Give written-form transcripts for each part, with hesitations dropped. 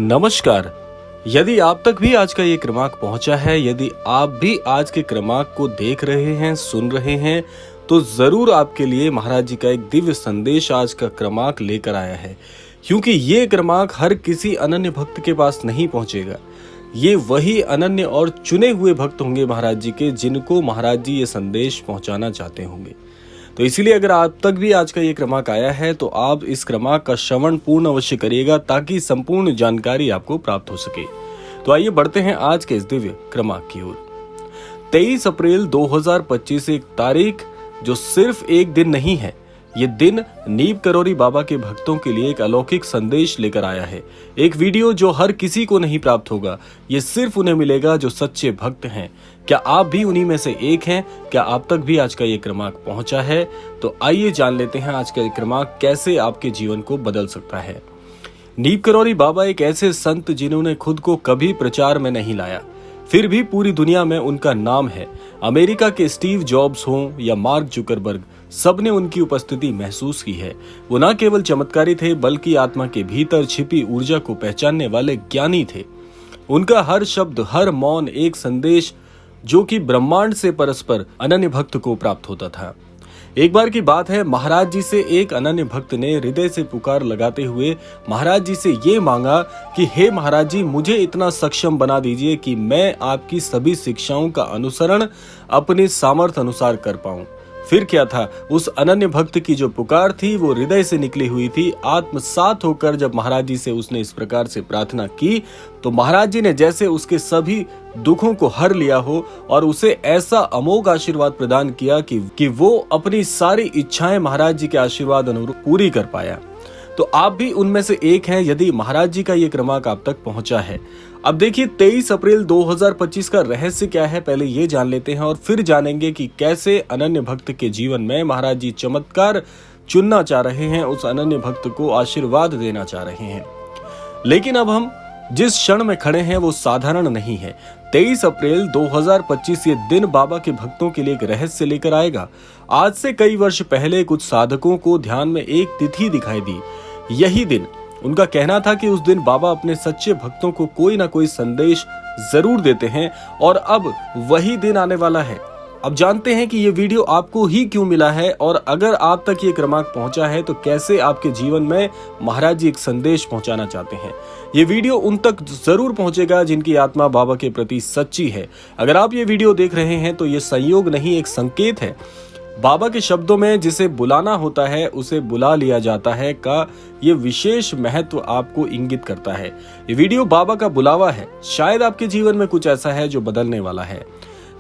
नमस्कार। यदि आप तक भी आज का ये क्रमांक पहुंचा है, यदि आप भी आज के क्रमांक को देख रहे हैं, सुन रहे हैं, तो जरूर आपके लिए महाराज जी का एक दिव्य संदेश आज का क्रमांक लेकर आया है। क्योंकि ये क्रमांक हर किसी अनन्य भक्त के पास नहीं पहुंचेगा। ये वही अनन्य और चुने हुए भक्त होंगे महाराज जी के, जिनको महाराज जी ये संदेश पहुंचाना चाहते होंगे। तो इसीलिए अगर आप तक भी आज का ये क्रमांक आया है तो आप इस क्रमांक का श्रवण पूर्ण अवश्य करिएगा, ताकि संपूर्ण जानकारी आपको प्राप्त हो सके। तो आइए बढ़ते हैं आज के इस दिव्य क्रमांक की ओर। 23 अप्रैल 2025 एक तारीख जो सिर्फ एक दिन नहीं है, ये दिन नीम करौरी बाबा के भक्तों के लिए एक अलौकिक संदेश लेकर आया है। एक वीडियो जो हर किसी को नहीं प्राप्त होगा, ये सिर्फ उन्हें मिलेगा जो सच्चे भक्त हैं। क्या आप भी उन्हीं में से एक हैं? क्या आप तक भी आज का ये क्रमांक पहुंचा है? तो आइए जान लेते हैं आज का ये क्रमांक कैसे आपके जीवन को बदल सकता है। नीम करौरी बाबा एक ऐसे संत जिन्होंने खुद को कभी प्रचार में नहीं लाया, फिर भी पूरी दुनिया में उनका नाम है। अमेरिका के स्टीव जॉब्स हों या मार्क जुकरबर्ग, सबने उनकी उपस्थिति महसूस की है। वो न केवल चमत्कारी थे, बल्कि आत्मा के भीतर छिपी ऊर्जा को पहचानने वाले ज्ञानी थे। उनका हर शब्द, हर मौन एक संदेश जो कि ब्रह्मांड से परस्पर अनन्य भक्त को प्राप्त होता था। एक बार की बात है, महाराज जी से एक अनन्य भक्त ने हृदय से पुकार लगाते हुए महाराज जी से ये मांगा कि हे महाराज जी, मुझे इतना सक्षम बना दीजिए कि मैं आपकी सभी शिक्षाओं का अनुसरण अपने सामर्थ्य अनुसार कर पाऊं। फिर क्या था, उस अनन्य भक्त की जो पुकार थी वो हृदय से निकली हुई थी। आत्मसात होकर जब महाराज जी से उसने इस प्रकार से प्रार्थना की, तो महाराज जी ने जैसे उसके सभी दुखों को हर लिया हो और उसे ऐसा अमोघ आशीर्वाद प्रदान किया कि वो अपनी सारी इच्छाएं महाराज जी के आशीर्वाद अनुरूप पूरी कर पाया। तो आप भी उनमें से एक हैं, यदि महाराज जी का ये क्रमांक आप तक पहुंचा है। अब देखिए 23 अप्रैल 2025 का रहस्य क्या है, पहले ये जान लेते हैं और फिर जानेंगे कि कैसे अनन्य भक्त के जीवन में महाराज जी चमत्कार चुनना चाह रहे हैं, उस अनन्य भक्त को आशीर्वाद देना चाह रहे हैं। लेकिन अब हम जिस क्षण में खड़े हैं वो साधारण नहीं है। 23 अप्रैल 2025 ये दिन बाबा के भक्तों के लिए एक रहस्य लेकर आएगा। आज से कई वर्ष पहले कुछ साधकों को ध्यान में एक तिथि दिखाई दी। यही दिन, उनका कहना था कि उस दिन बाबा अपने सच्चे भक्तों को कोई ना कोई संदेश जरूर देते हैं, और अब वही दिन आने वाला है। अब जानते हैं कि ये वीडियो आपको ही क्यों मिला है, और अगर आप तक ये क्रमांक पहुंचा है तो कैसे आपके जीवन में महाराज जी एक संदेश पहुंचाना चाहते हैं। ये वीडियो उन तक जरूर पहुंचेगा जिनकी आत्मा बाबा के प्रति सच्ची है। अगर आप ये वीडियो देख रहे हैं तो ये संयोग नहीं, एक संकेत है। बाबा के शब्दों में जिसे बुलाना होता है उसे बुला लिया जाता है का ये विशेष महत्व आपको इंगित करता है। ये वीडियो बाबा का बुलावा है। शायद आपके जीवन में कुछ ऐसा है जो बदलने वाला है।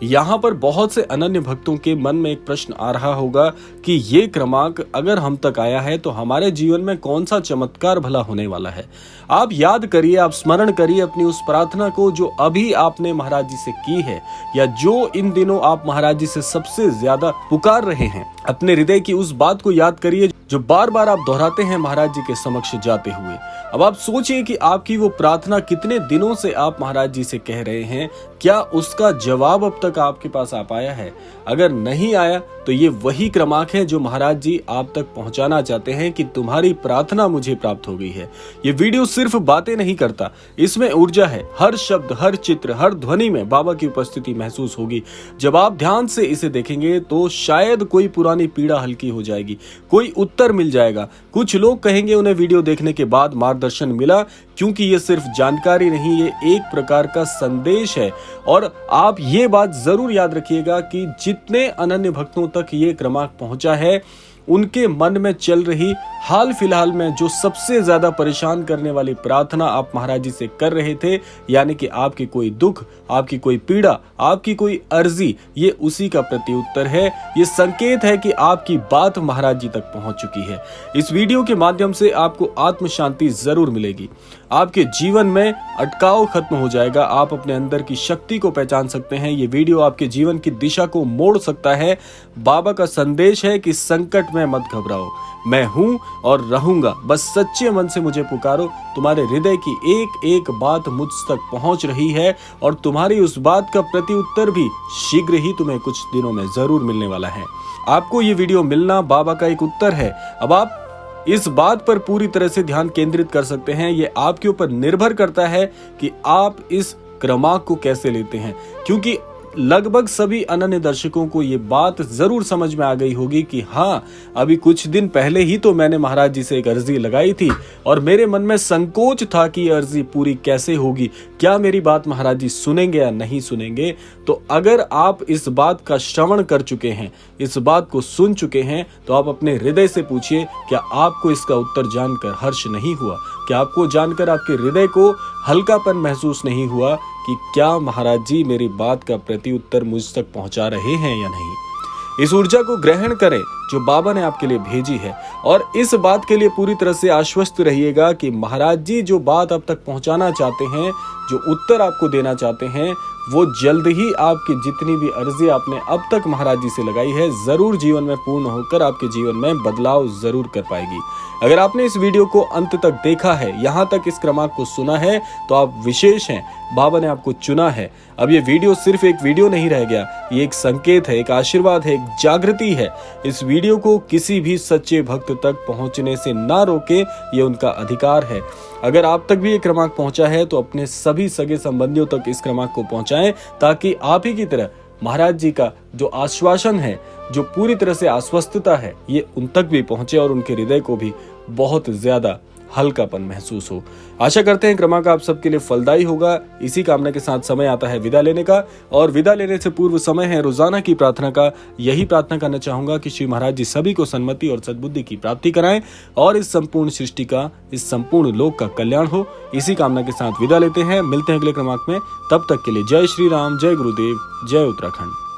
यहाँ पर बहुत से अनन्य भक्तों के मन में एक प्रश्न आ रहा होगा कि ये क्रमांक अगर हम तक आया है तो हमारे जीवन में कौन सा चमत्कार भला होने वाला है। आप याद करिए, आप स्मरण करिए अपनी उस प्रार्थना को जो अभी आपने महाराज जी से की है, या जो इन दिनों आप महाराज जी से सबसे ज्यादा पुकार रहे हैं। अपने हृदय की उस बात को याद करिए जो बार बार आप दोहराते हैं महाराज जी के समक्ष जाते हुए। अब आप सोचिए कि आपकी वो प्रार्थना कितने दिनों से आप महाराज जी से कह रहे हैं, क्या उसका जवाब अब तक आपके पास आ पाया है? अगर नहीं आया तो ये वही क्रमांक है जो महाराज जी आप तक पहुंचाना चाहते हैं कि तुम्हारी प्रार्थना मुझे प्राप्त हो गई है। ये वीडियो सिर्फ बातें नहीं करता, इसमें ऊर्जा है। हर शब्द, हर चित्र, हर ध्वनि में बाबा की उपस्थिति महसूस होगी। जब आप ध्यान से इसे देखेंगे तो शायद कोई पुरानी पीड़ा हल्की हो जाएगी, कोई उत्तर मिल जाएगा। कुछ लोग कहेंगे उन्हें वीडियो देखने के बाद मार्गदर्शन मिला, क्योंकि ये सिर्फ जानकारी नहीं, ये एक प्रकार का संदेश है। और आप ये बात जरूर याद रखिएगा कि जितने अनन्य भक्तों तक ये क्रमांक पहुंचा है, उनके मन में चल रही हाल फिलहाल में जो सबसे ज्यादा परेशान करने वाली प्रार्थना आप महाराज जी से कर रहे थे, यानी कि आपकी कोई दुख, आपकी कोई पीड़ा, आपकी कोई अर्जी, ये उसी का प्रत्युत्तर है। ये संकेत है कि आपकी बात महाराज जी तक पहुंच चुकी है। इस वीडियो के माध्यम से आपको आत्म शांति जरूर मिलेगी। आपके जीवन में अटकाव खत्म हो जाएगा। आप अपने अंदर की शक्ति को पहचान सकते हैं। ये वीडियो आपके जीवन की दिशा को मोड़ सकता है। बाबा का संदेश है कि संकट में मत घबराओ, मैं हूं और रहूंगा। बस सच्चे मन से मुझे पुकारो। तुम्हारे हृदय की एक एक बात मुझ तक पहुंच रही है, और तुम्हारी उस बात का प्रत्युत्तर भी शीघ्र ही तुम्हें कुछ दिनों में जरूर मिलने वाला है। आपको ये वीडियो मिलना बाबा का एक उत्तर है। अब आप इस बात पर पूरी तरह से ध्यान केंद्रित कर सकते हैं। ये आपके ऊपर निर्भर करता है कि आप इस क्रमांक को कैसे लेते हैं, क्योंकि लगभग सभी अनन्य दर्शकों को ये बात जरूर समझ में आ गई होगी कि हाँ, अभी कुछ दिन पहले ही तो मैंने महाराज जी से एक अर्जी लगाई थी और मेरे मन में संकोच था कि ये अर्जी पूरी कैसे होगी, क्या मेरी बात महाराज जी सुनेंगे या नहीं सुनेंगे। तो अगर आप इस बात का श्रवण कर चुके हैं, इस बात को सुन चुके हैं, तो आप अपने हृदय से पूछिए, क्या आपको इसका उत्तर जानकर हर्ष नहीं हुआ? क्या आपको जानकर आपके हृदय को हल्कापन महसूस नहीं हुआ कि क्या महाराज जी मेरी बात का प्रति उत्तर मुझ तक पहुंचा रहे हैं या नहीं? इस ऊर्जा को ग्रहण करें जो बाबा ने आपके लिए भेजी है और इस बात के लिए पूरी तरह से आश्वस्त रहिएगा कि महाराज जी जो बात अब तक पहुंचाना चाहते हैं, जो उत्तर आपको देना चाहते हैं, वो जल्द ही आपकी जितनी भी अर्जी आपने अब तक महाराज जी से लगाई है, जरूर जीवन में पूर्ण होकर आपके जीवन में बदलाव जरूर कर पाएगी। अगर आपने इस वीडियो को अंत तक देखा है, यहाँ तक इस क्रमांक को सुना है, तो आप विशेष हैं, बाबा ने आपको चुना है। अब ये वीडियो सिर्फ एक वीडियो नहीं रह गया, ये एक संकेत है, एक आशीर्वाद है, एक जागृति है। इस वीडियो को किसी भी सच्चे भक्त तक पहुंचने से ना रोके, ये उनका अधिकार है। अगर आप तक भी ये क्रमांक पहुंचा है तो अपने सभी सगे संबंधियों तक इस क्रमांक को पहुंचाएं, ताकि आप ही की तरह महाराज जी का जो आश्वासन है, जो पूरी तरह से आश्वस्तता है, ये उन तक भी पहुंचे और उनके हृदय को भी बहुत ज्यादा हल्कापन महसूस हो। आशा करते हैं क्रमांक आप सबके लिए फलदायी होगा। इसी कामना के साथ समय आता है विदा लेने का, और विदा लेने से पूर्व समय है रोजाना की प्रार्थना का। यही प्रार्थना करना चाहूंगा कि श्री महाराज जी सभी को सन्मति और सद्बुद्धि की प्राप्ति कराएं और इस संपूर्ण सृष्टि का, इस संपूर्ण लोक का कल्याण हो। इसी कामना के साथ विदा लेते हैं, मिलते हैं अगले क्रमांक में। तब तक के लिए जय श्री राम, जय गुरुदेव, जय उत्तराखंड।